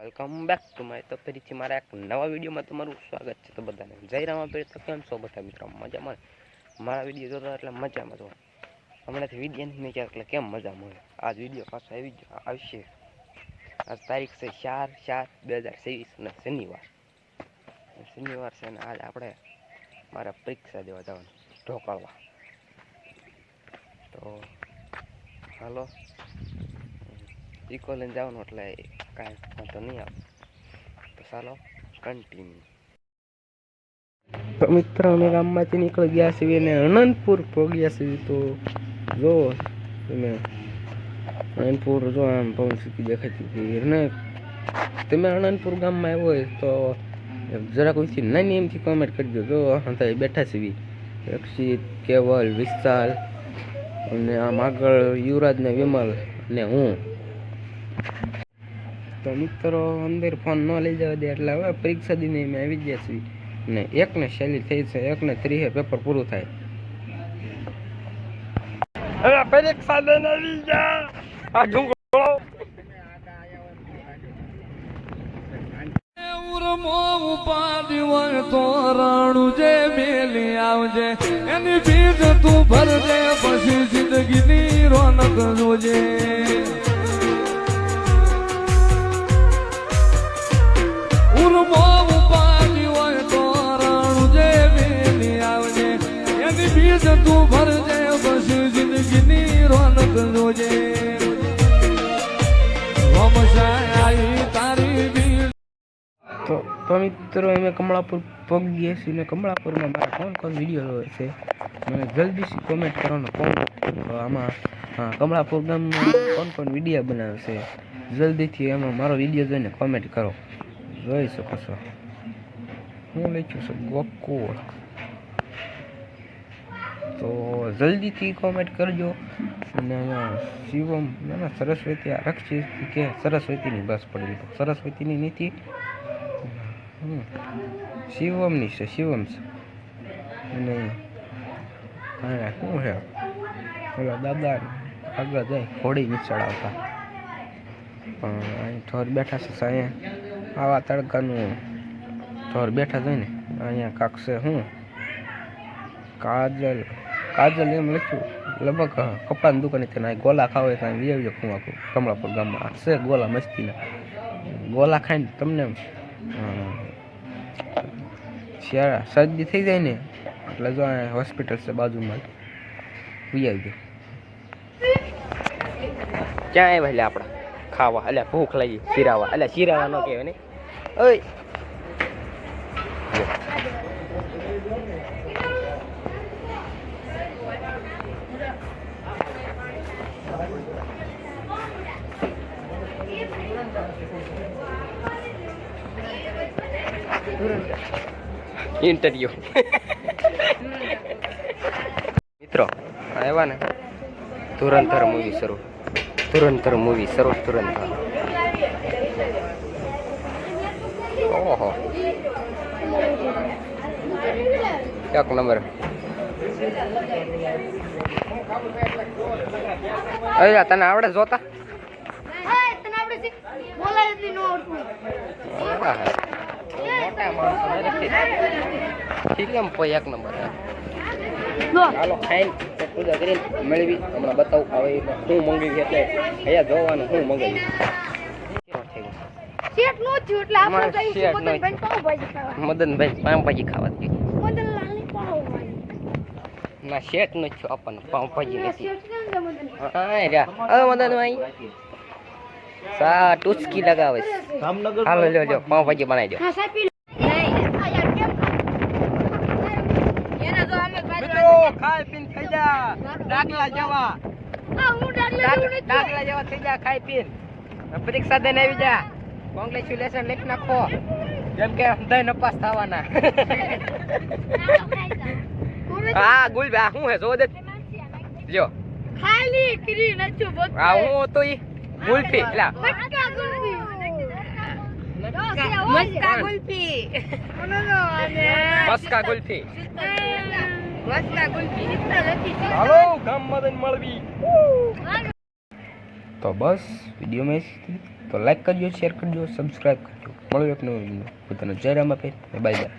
Welcome back to my તો ફરીથી મારા એક નવા વિડીયોમાં તમારું સ્વાગત છે. તો બધાને જય રામાપીર. તો કેમ છો બધા મિત્રો? મજામાં? મારા વિડીયો જોતા એટલે મજામાં જો હમણાંથી વિડીયો નહીં ક્યાંક એટલે કેમ મજા મળે. આજ વિડીયો પાછો આવશે. આજ તારીખ છે 4/4/2023 અને શનિવાર છે. અને આજ આપણે મારા પરીક્ષા દેવા જવાનું ઢોકાળવા. તો હાલો ઇકો લઈને જવાનું એટલે કાંઈ વાંધો નહીં આવે. તો ચાલો કન્ટિન્યુ. તો મિત્રો અમે ગામમાંથી નીકળી ગયા છીએ અને અનંતપુર પહોંચ્યા છીએ. તો જો તમે અનંતપુર જો આમ પવન સિટી દેખાતી હતી ને તમે અનંતપુર ગામમાં આવ્યો હોય તો જરાક ઓછી નાની એમથી કોમેન્ટ કરી દો. જો હતા બેઠા છીએ રક્ષિત, કેવલ, વિશાલ અને આમ આગળ યુવરાજ ને વિમલ ને હું. તો મિત્રો અંદર ફોન ન લઈ જવા દે એટલે હવે પરીક્ષા દીને અમે આવી ગયા છીએ ને એકને શૈલી થઈ છે, એકને 30 પેપર પૂરું થાય. હવે પરીક્ષા દઈને આવી ગયા. આ ઢુંગળો ઉપાડી હોય તો રાણું જે મેલી આવજે, એની ભીડ તું ભરજે, પછી જિંદગીની રોનક જોજે. ઉપાડી હોય તો રાણું જે મેલી આવજે, એની ભીડ તું ભરજે, પછી જિંદગીની રોનક જોજે. તો મિત્રો અમે કમળાપુર પહોંચી ગયા છીએ ને કમળાપુરમાં મારા કોણ કોણ વિડીયો છે મને જલ્દીથી કોમેન્ટ કરવાનો કહો. તો આમાં કમળાપુર ગામમાં કોણ કોણ વિડીયો બનાવે છે જલ્દીથી એમાં મારો વિડીયો જોઈને કોમેન્ટ કરો. જોઈ શકો છો હું લખ્યું છું ગોકુળ. તો જલ્દીથી કોમેન્ટ કરજો. અને અહીંયા શિવમ ના સરસ્વતી રક્ષિત કે સરસ્વતીની બસ પડી. સરસ્વતીની નીતિ શિવમની છે, શિવમ છે. અને હા શું છે ઓલા દાદા આગળ જાય ઘોડી નીચડાવતા પણ અહીં ઠોર બેઠા છે. અહીંયા આવા તડકાનું ઠોર બેઠા જાય ને અહીંયા કાક છે હું કાજલ એમ લખ્યું. લગભગ કપડાની દુકાને તેને ગોલા ખાવા ત્યાં લઈ હું આખું કમળાપુર ગામમાં છે ગોલા મસ્તીના. ગોલા ખાઈને તમને શરદી થઈ જાય ને એટલે જો હોસ્પિટલ છે બાજુમાં ઉઈ આવજો. ક્યાં આવ્યા એટલે આપણા ખાવા એટલે ભૂખ લાગી શીરાવા એટલે શીરાવા ન કહેવાય ને. ઓય ઇન્ટરવ્યુ મિત્રો આવ્યા ને ધુરંધર મૂવી શરૂ ધુરંધર. ઓહો એક નંબર. અરે તને આવડે જોતા? મોટા માણસો એક નંબર. ચાલો ખાઈને પૂજા કરીને મેળવી હમણાં બતાવું હવે શું મંગાવ્યું એટલે અહીંયા જોવાનું શું મંગાવ્યું. મદનભાઈ પાવભાજી ખાવા ના શેઠ નો છું આપણને પાવભાજી નથી. હા રહ્યા મદનભાઈ સા ટુચકી લગાવે છે. હાલો લ્યો પાવભાજી બનાવી દો. ખાઈ પીને થઈ જા ડાકલા જેવા થઈ જા ખાઈ પીને પરીક્ષા દઈને આવી જા. કોંગ્રેચ્યુલેશન લખી નાખો જેમ કે દઈ નપાસ થવાના. હા ગુલબા શું હે જો દે લ્યો ખાલી કરી નચો બત આ હું તો ઈ ગુલ્ફી લા મસ્કા ગુલ્ફી હાલો ગામમાં જઈને મળવી. તો બસ વિડીયો મેં તો લાઈક કરજો, શેર કરજો, સબસ્ક્રાઈબ કરજો. મળ્યો એક નવો વિડીયો. પોતાનો જય રામાપીર, બાય બાય.